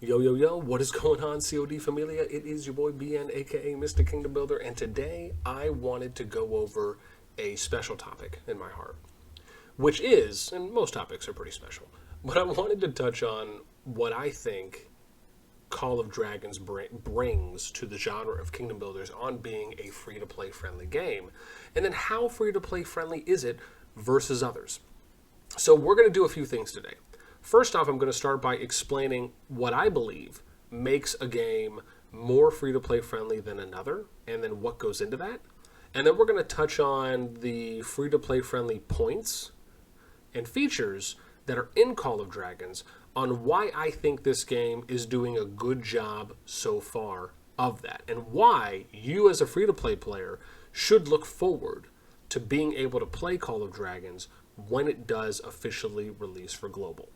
Yo, yo, yo, what is going on, COD Familia? It is your boy BN, aka Mr. Kingdom Builder, and today I wanted to go over a special topic in my heart, which is, and most topics are pretty special, but I wanted to touch on what I think Call of Dragons brings to the genre of Kingdom Builders on being a free-to-play friendly game, and then how free-to-play friendly is it versus others. So we're going to do a few things today. First off, I'm going to start by explaining what I believe makes a game more free-to-play friendly than another, and then what goes into that. And then we're going to touch on the free-to-play friendly points and features that are in Call of Dragons on why I think this game is doing a good job so far of that, and why you as a free-to-play player should look forward to being able to play Call of Dragons when it does officially release for global.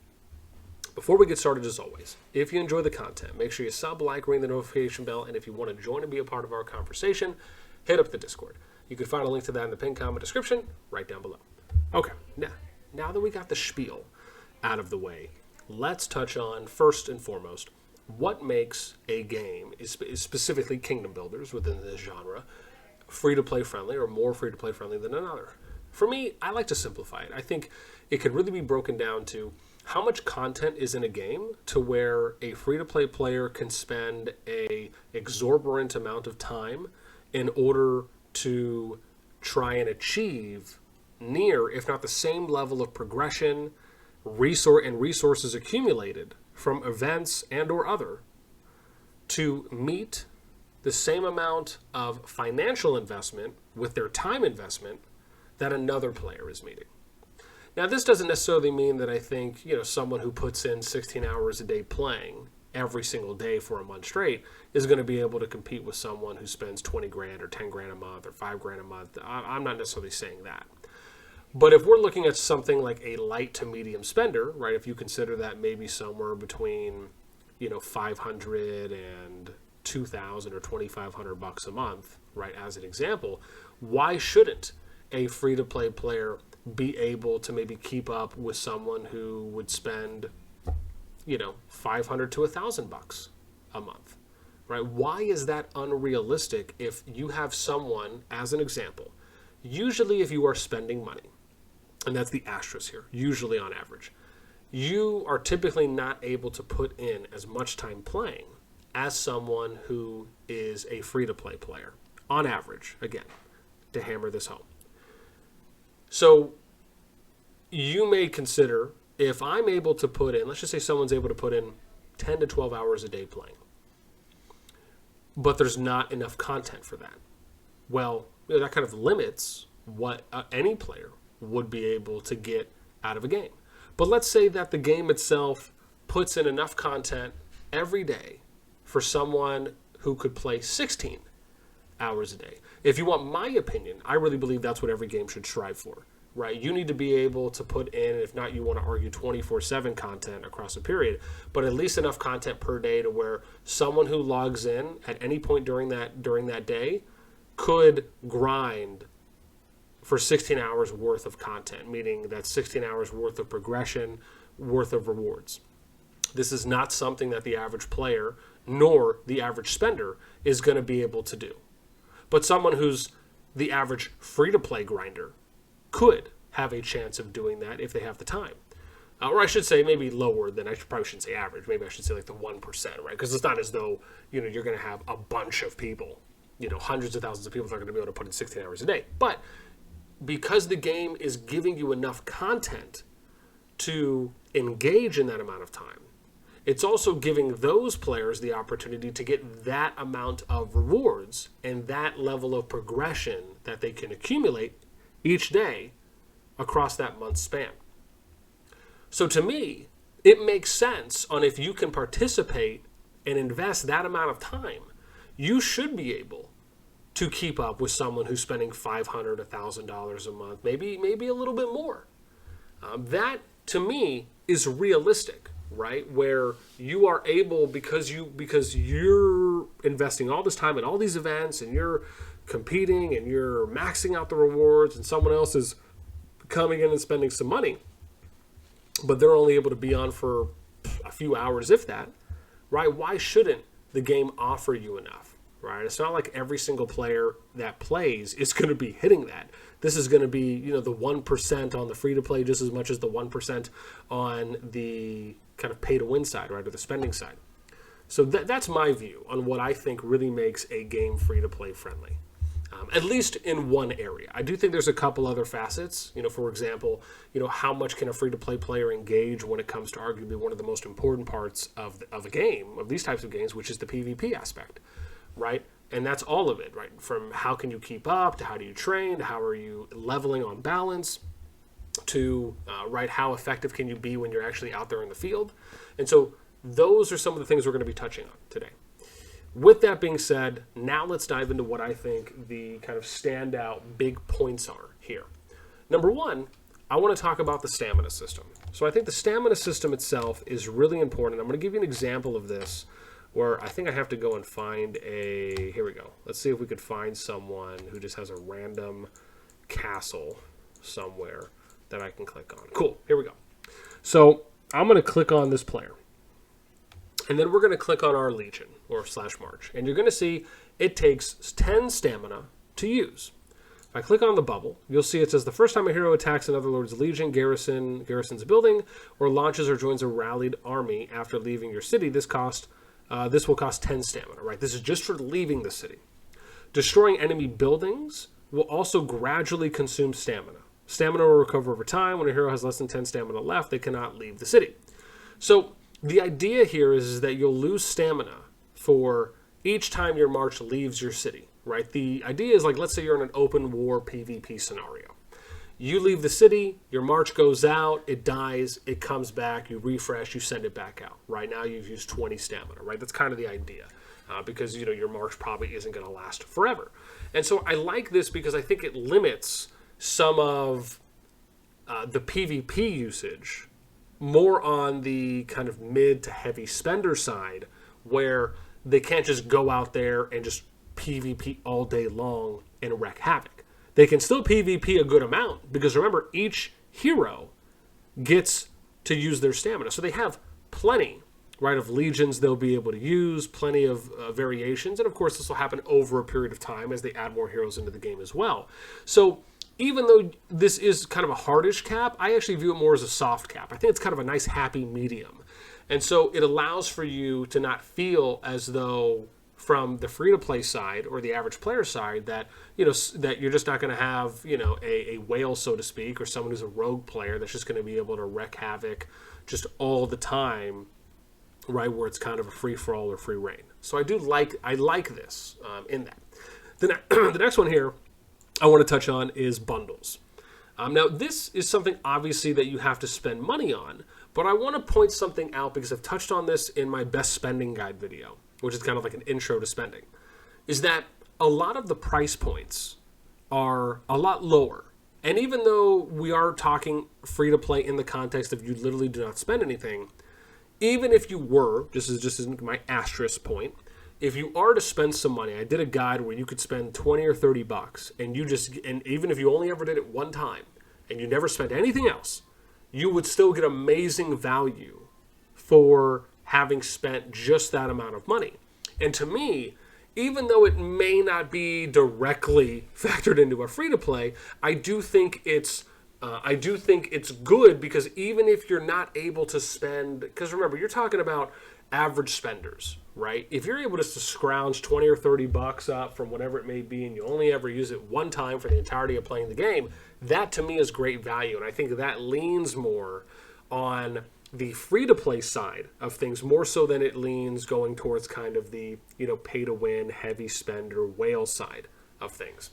Before we get started, as always, if you enjoy the content, make sure you sub, like, ring the notification bell, and if you want to join and be a part of our conversation, hit up the Discord. You can find a link to that in the pinned comment description right down below. Okay, now that we got the spiel out of the way, let's touch on, first and foremost, what makes a game, is specifically Kingdom Builders within this genre, free-to-play friendly or more free-to-play friendly than another. For me, I like to simplify it. I think it can really be broken down to how much content is in a game to where a free-to-play player can spend a exorbitant amount of time in order to try and achieve near, if not the same level of progression, resources accumulated from events and or other to meet the same amount of financial investment with their time investment that another player is meeting. Now, this doesn't necessarily mean that I think, someone who puts in 16 hours a day playing every single day for a month straight is going to be able to compete with someone who spends 20 grand or 10 grand a month or 5 grand a month. I'm not necessarily saying that. But if we're looking at something like a light to medium spender, right, if you consider that maybe somewhere between, 500 and 2,000 or 2,500 bucks a month, right, as an example, why shouldn't a free-to-play player be able to maybe keep up with someone who would spend, 500 to 1,000 bucks a month, right? Why is that unrealistic if you have someone, as an example, usually if you are spending money, and that's the asterisk here, usually on average, you are typically not able to put in as much time playing as someone who is a free-to-play player, on average, again, to hammer this home. So you may consider, if I'm able to put in, let's just say someone's able to put in 10 to 12 hours a day playing, but there's not enough content for that. Well, that kind of limits what any player would be able to get out of a game. But let's say that the game itself puts in enough content every day for someone who could play 16 hours a day. If you want my opinion, I really believe that's what every game should strive for, right? You need to be able to put in, if not you want to argue 24/7 content across a period, but at least enough content per day to where someone who logs in at any point during that day could grind for 16 hours worth of content, meaning that's 16 hours worth of progression, worth of rewards. This is not something that the average player nor the average spender is going to be able to do. But someone who's the average free-to-play grinder could have a chance of doing that if they have the time. Or I should say maybe lower than, probably shouldn't say average, maybe I should say like the 1%, right? Because it's not as though, you're going to have a bunch of people, hundreds of thousands of people that are going to be able to put in 16 hours a day. But because the game is giving you enough content to engage in that amount of time, it's also giving those players the opportunity to get that amount of rewards and that level of progression that they can accumulate each day across that month span. So to me, it makes sense on if you can participate and invest that amount of time, you should be able to keep up with someone who's spending $500, $1,000 a month, maybe a little bit more. That, to me, is realistic, right? Where you are able, because you're investing all this time in all these events and you're competing and you're maxing out the rewards and someone else is coming in and spending some money, but they're only able to be on for a few hours, if that. right? Why shouldn't the game offer you enough, right? It's not like every single player that plays is going to be hitting that. This is going to be, the 1% on the free-to-play just as much as the 1% on the kind of pay-to-win side, right, or the spending side. So that's my view on what I think really makes a game free-to-play friendly, at least in one area. I do think there's a couple other facets. For example, how much can a free-to-play player engage when it comes to arguably one of the most important parts of a game, of these types of games, which is the PvP aspect, right? And that's all of it, right? From how can you keep up, to how do you train, to how are you leveling on balance, to, right, how effective can you be when you're actually out there in the field. And so those are some of the things we're going to be touching on today. With that being said, now let's dive into what I think the kind of standout big points are here. Number one, I want to talk about the stamina system. So I think the stamina system itself is really important. I'm going to give you an example of this where I think I have to go and find here we go. Let's see if we could find someone who just has a random castle somewhere that I can click on. Cool, here we go. So I'm going to click on this player. And then we're going to click on our Legion or /March. And you're going to see it takes 10 stamina to use. If I click on the bubble, you'll see it says the first time a hero attacks another Lord's Legion, garrison's a building, or launches or joins a rallied army after leaving your city, this will cost 10 stamina, right? This is just for leaving the city. Destroying enemy buildings will also gradually consume stamina. Stamina will recover over time. When a hero has less than 10 stamina left, they cannot leave the city. So the idea here is that you'll lose stamina for each time your march leaves your city, right? The idea is like, let's say you're in an open war PvP scenario. You leave the city, your march goes out, it dies, it comes back, you refresh, you send it back out. Right now you've used 20 stamina, right? That's kind of the idea because, your march probably isn't going to last forever. And so I like this because I think it limits some of the PvP usage more on the kind of mid to heavy spender side where they can't just go out there and just PvP all day long and wreak havoc. They can still PvP a good amount because remember, each hero gets to use their stamina. So they have plenty, right, of legions they'll be able to use, plenty of variations. And of course, this will happen over a period of time as they add more heroes into the game as well. So even though this is kind of a hardish cap, I actually view it more as a soft cap. I think it's kind of a nice happy medium. And so it allows for you to not feel as though from the free-to-play side or the average player side that, that you're just not going to have, a whale, so to speak, or someone who's a rogue player that's just going to be able to wreak havoc just all the time, right, where it's kind of a free-for-all or free reign. So I like this in that. The next one here I want to touch on is bundles. Now, this is something obviously that you have to spend money on, but I want to point something out because I've touched on this in my best spending guide video, which is kind of like an intro to spending, is that a lot of the price points are a lot lower. And even though we are talking free to play in the context of you literally do not spend anything, even if you were, this is just my asterisk point, if you are to spend some money, I did a guide where you could spend 20 or 30 bucks and even if you only ever did it one time and you never spent anything else, you would still get amazing value for having spent just that amount of money. And to me, even though it may not be directly factored into a free-to-play, I do think it's good because even if you're not able to spend, because remember, you're talking about average spenders, right? If you're able to scrounge 20 or 30 bucks up from whatever it may be and you only ever use it one time for the entirety of playing the game, that to me is great value. And I think that leans more on the free-to-play side of things more so than it leans going towards kind of the, pay-to-win, heavy spender, whale side of things.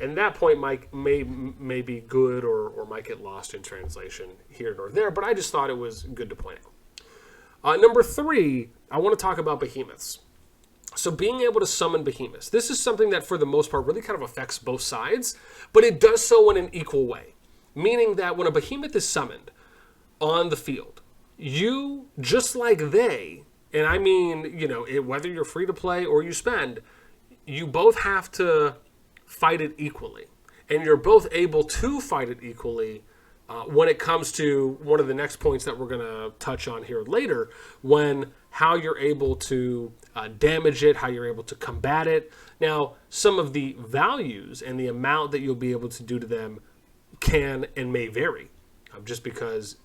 And that point may be good or might get lost in translation here nor there, but I just thought it was good to point out. Number 3, I want to talk about behemoths. So being able to summon behemoths. This is something that for the most part really kind of affects both sides, but it does so in an equal way. Meaning that when a behemoth is summoned on the field, you, just like they, and I mean, whether you're free to play or you spend, you both have to fight it equally. And you're both able to fight it equally when it comes to one of the next points that we're going to touch on here later, when how you're able to damage it, how you're able to combat it. Now, some of the values and the amount that you'll be able to do to them can and may vary, just because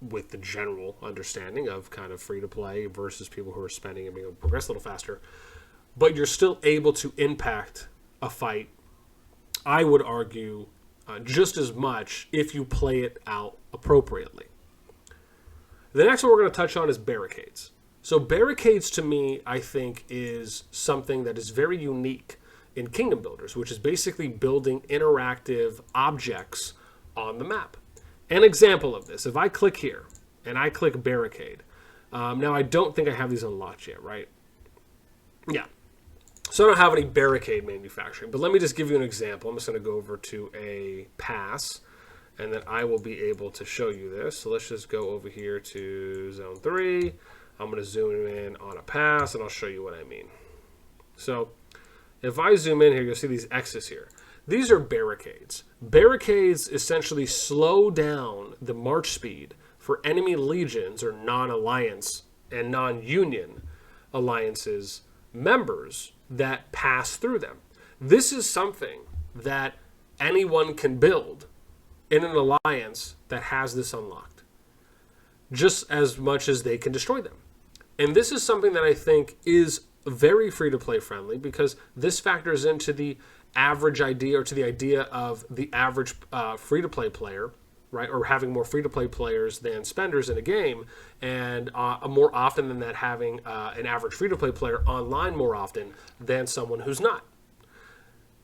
with the general understanding of kind of free-to-play versus people who are spending and being able to progress a little faster. But you're still able to impact a fight, I would argue, just as much if you play it out appropriately. The next one we're going to touch on is Barricades. So Barricades, to me, I think, is something that is very unique in Kingdom Builders, which is basically building interactive objects on the map. An example of this, if I click here and I click Barricade, now I don't think I have these unlocked yet, right? Yeah. So I don't have any barricade manufacturing, but let me just give you an example. I'm just going to go over to a pass, and then I will be able to show you this. So let's just go over here to Zone 3. I'm going to zoom in on a pass, and I'll show you what I mean. So if I zoom in here, you'll see these X's here. These are barricades. Barricades essentially slow down the march speed for enemy legions or non-alliance and non-union alliances members that pass through them. This is something that anyone can build in an alliance that has this unlocked, just as much as they can destroy them. And this is something that I think is very free-to-play friendly, because this factors into the average idea, or to the idea of the average free-to-play player, right? Or having more free-to-play players than spenders in a game, and more often than that, having an average free-to-play player online more often than someone who's not.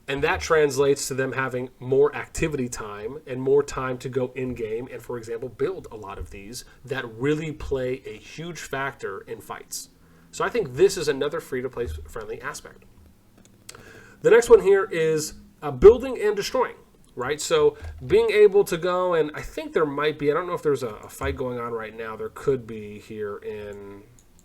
And that translates to them having more activity time and more time to go in-game and, for example, build a lot of these that really play a huge factor in fights. So I think this is another free-to-play friendly aspect. The next one here is building and destroying, right? So being able to go, and I think there might be, I don't know if there's a fight going on right now. There could be here in,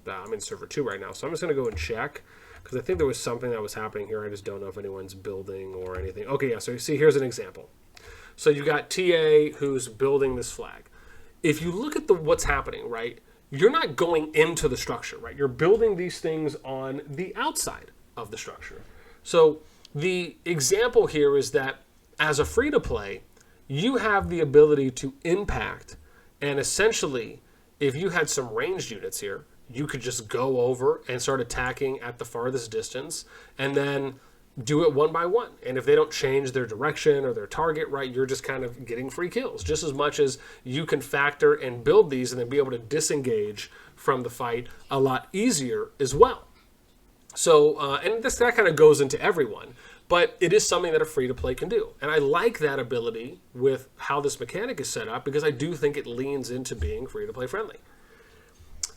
I'm in server 2 right now, so I'm just going to go and check, because I think there was something that was happening here. I just don't know if anyone's building or anything. Okay, yeah, so you see, here's an example. So you got TA who's building this flag. If you look at what's happening, right, you're not going into the structure, right? You're building these things on the outside of the structure. So the example here is that as a free-to-play, you have the ability to impact, and essentially, if you had some ranged units here, you could just go over and start attacking at the farthest distance, and then do it one by one. And if they don't change their direction or their target, right, you're just kind of getting free kills, just as much as you can factor and build these and then be able to disengage from the fight a lot easier as well. So, and that kind of goes into everyone, but it is something that a free-to-play can do. And I like that ability with how this mechanic is set up, because I do think it leans into being free-to-play friendly.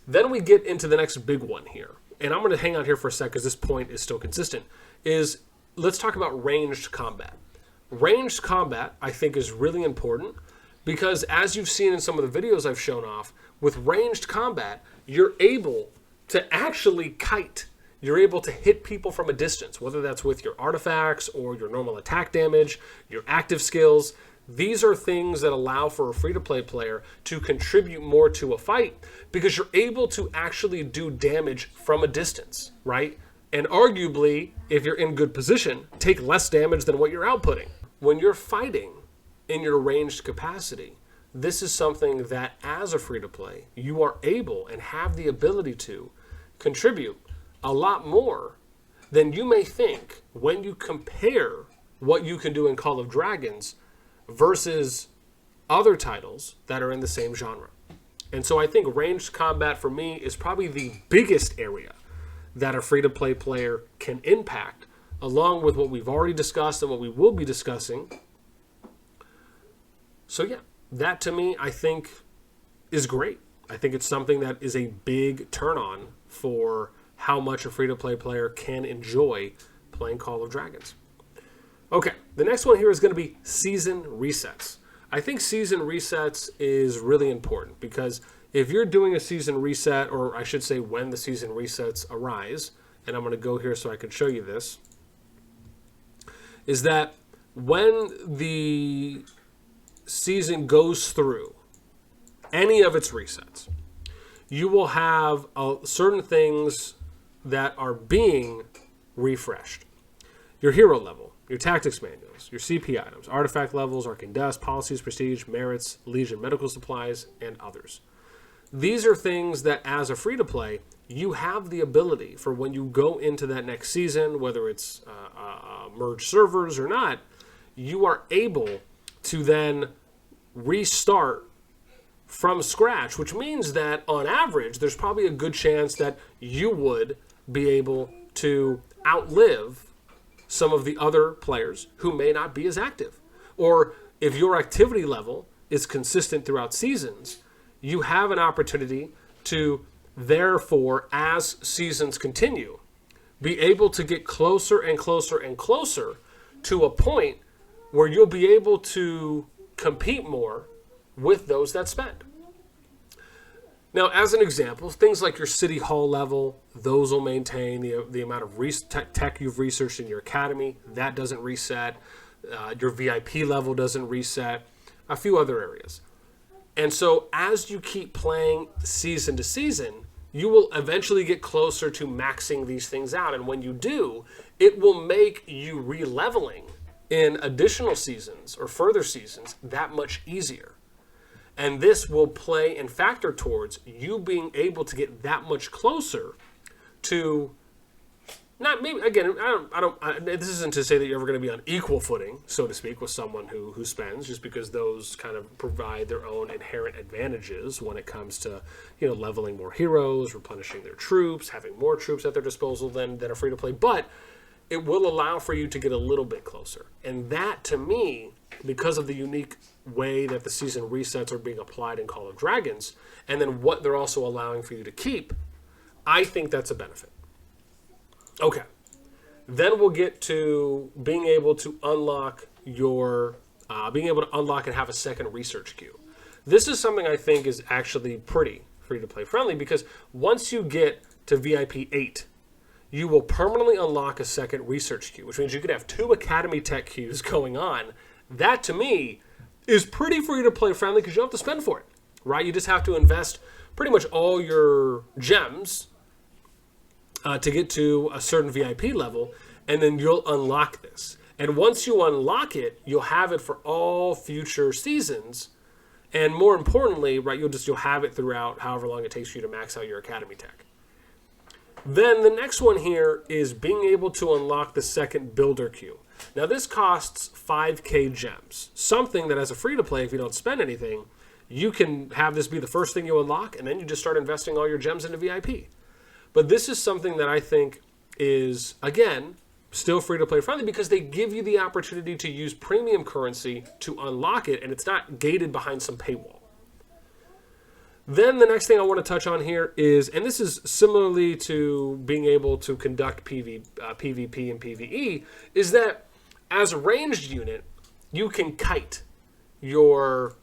Then we get into the next big one here, and I'm going to hang out here for a sec because this point is still consistent, is let's talk about ranged combat. Ranged combat, I think, is really important, because as you've seen in some of the videos I've shown off, with ranged combat, you're able to actually kite. You're able to hit people from a distance, whether that's with your artifacts or your normal attack damage, your active skills. These are things that allow for a free-to-play player to contribute more to a fight, because you're able to actually do damage from a distance, right? And arguably, if you're in good position, take less damage than what you're outputting. When you're fighting in your ranged capacity, this is something that as a free-to-play, you are able and have the ability to contribute a lot more than you may think when you compare what you can do in Call of Dragons versus other titles that are in the same genre. And so I think ranged combat for me is probably the biggest area that a free-to-play player can impact, along with what we've already discussed and what we will be discussing. So yeah, that to me I think is great. I think it's something that is a big turn-on for how much a free-to-play player can enjoy playing Call of Dragons. Okay, the next one here is going to be season resets. I think season resets is really important, because if you're doing a season reset, or I should say when the season resets arise, and I'm going to go here so I can show you this, is that when the season goes through any of its resets, you will have certain things that are being refreshed. Your hero level, your tactics manuals, your CP items, artifact levels, arc and dust, policies, prestige, merits, legion medical supplies, and others. These are things that as a free-to-play, you have the ability for when you go into that next season, whether it's merge servers or not, you are able to then restart from scratch, which means that on average, there's probably a good chance that you would be able to outlive some of the other players who may not be as active. Or if your activity level is consistent throughout seasons, you have an opportunity to, therefore, as seasons continue, be able to get closer and closer and closer to a point where you'll be able to compete more with those that spend. Now, as an example, things like your city hall level, those will maintain the amount of tech you've researched in your academy. That doesn't reset. Your VIP level doesn't reset. A few other areas. And so as you keep playing season to season, you will eventually get closer to maxing these things out. And when you do, it will make you re-leveling in additional seasons or further seasons that much easier. And this will play and factor towards you being able to get that much closer to, not maybe, again, this isn't to say that you're ever going to be on equal footing, so to speak, with someone who spends, just because those kind of provide their own inherent advantages when it comes to, leveling more heroes, replenishing their troops, having more troops at their disposal than are free to play. But it will allow for you to get a little bit closer. And that, to me, because of the unique way that the season resets are being applied in Call of Dragons, and then what they're also allowing for you to keep, I think that's a benefit. Okay. Then we'll get to being able to unlock and have a second research queue. This is something I think is actually pretty free-to-play friendly, because once you get to VIP 8, you will permanently unlock a second research queue, which means you could have 2 Academy Tech queues going on. That, to me, is pretty free-to-play friendly because you don't have to spend for it, right? You just have to invest pretty much all your gems to get to a certain VIP level, and then you'll unlock this. And once you unlock it, you'll have it for all future seasons, and more importantly, right, you'll have it throughout however long it takes for you to max out your Academy Tech. Then the next one here is being able to unlock the second builder queue. Now this costs 5k gems, something that as a free-to-play, if you don't spend anything, you can have this be the first thing you unlock, and then you just start investing all your gems into VIP. But this is something that I think is, again, still free-to-play friendly because they give you the opportunity to use premium currency to unlock it, and it's not gated behind some paywall. Then the next thing I want to touch on here is, and this is similarly to being able to conduct PvP and PvE, is that as a ranged unit, you can kite your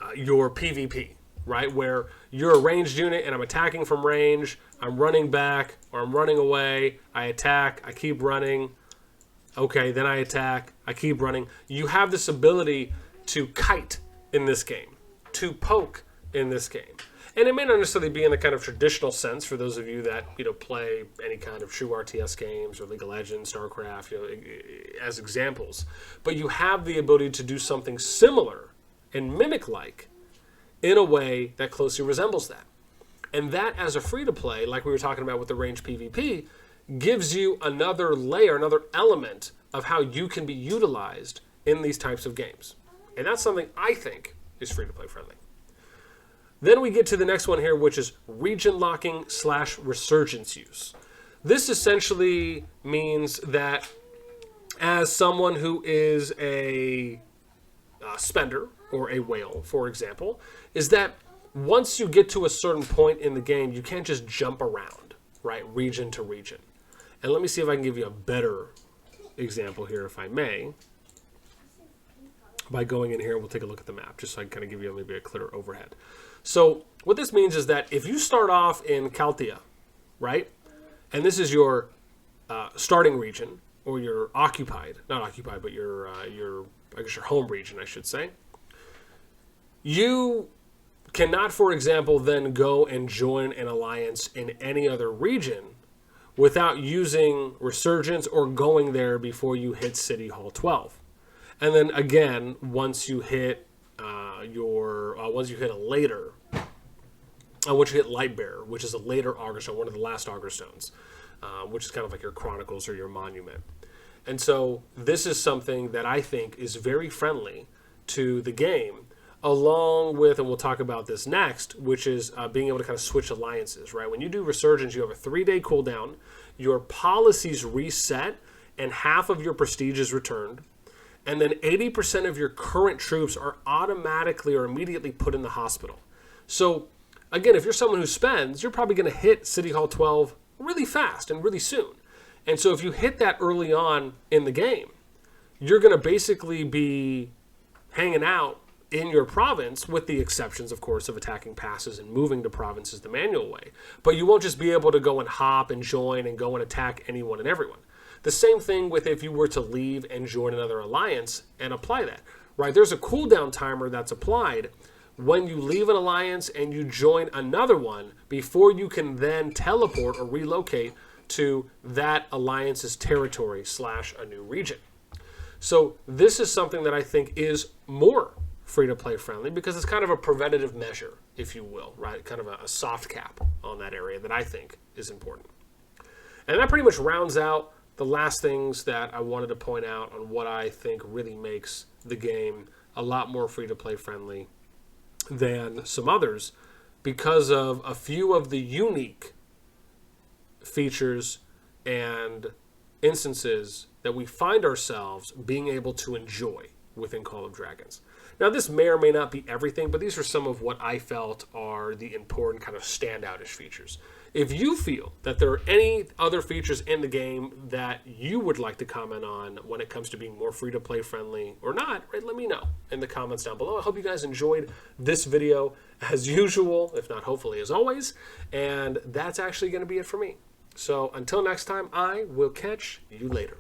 PvP, right? Where you're a ranged unit and I'm attacking from range, I'm running back or I'm running away, I attack, I keep running, okay, then I attack, I keep running. You have this ability to kite in this game, to poke in this game. And it may not necessarily be in the kind of traditional sense for those of you that, play any kind of true RTS games or League of Legends, StarCraft, as examples. But you have the ability to do something similar and mimic-like in a way that closely resembles that. And that, as a free-to-play, like we were talking about with the range PvP, gives you another layer, another element of how you can be utilized in these types of games. And that's something I think is free-to-play friendly. Then we get to the next one here, which is region locking / resurgence use. This essentially means that as someone who is a spender or a whale, for example, is that once you get to a certain point in the game, you can't just jump around, right, region to region. And let me see if I can give you a better example here, if I may. By going in here, we'll take a look at the map, just so I can kind of give you maybe a clearer overhead. So what this means is that if you start off in Chalthea, right, and this is your starting region, or your occupied, not occupied, but your I guess your home region, I should say, you cannot, for example, then go and join an alliance in any other region without using Resurgence or going there before you hit City Hall 12. And then again, once you hit once you hit Lightbearer, which is a later Augur Stone, one of the last Augur Stones, which is kind of like your Chronicles or your Monument. And so this is something that I think is very friendly to the game, along with, and we'll talk about this next, which is being able to kind of switch alliances, right? When you do Resurgence, you have a 3-day cooldown, your policies reset, and half of your prestige is returned. And then 80% of your current troops are automatically or immediately put in the hospital. So, again, if you're someone who spends, you're probably going to hit City Hall 12 really fast and really soon. And so if you hit that early on in the game, you're going to basically be hanging out in your province, with the exceptions, of course, of attacking passes and moving to provinces the manual way. But you won't just be able to go and hop and join and go and attack anyone and everyone. The same thing with if you were to leave and join another alliance and apply that, right? There's a cooldown timer that's applied when you leave an alliance and you join another one before you can then teleport or relocate to that alliance's territory / a new region. So this is something that I think is more free-to-play friendly because it's kind of a preventative measure, if you will, right? Kind of a soft cap on that area that I think is important. And that pretty much rounds out the last things that I wanted to point out on what I think really makes the game a lot more free-to-play friendly than some others because of a few of the unique features and instances that we find ourselves being able to enjoy within Call of Dragons. Now, this may or may not be everything, but these are some of what I felt are the important kind of standout-ish features. If you feel that there are any other features in the game that you would like to comment on when it comes to being more free-to-play friendly or not, right, let me know in the comments down below. I hope you guys enjoyed this video as usual, if not hopefully as always, and that's actually going to be it for me. So until next time, I will catch you later.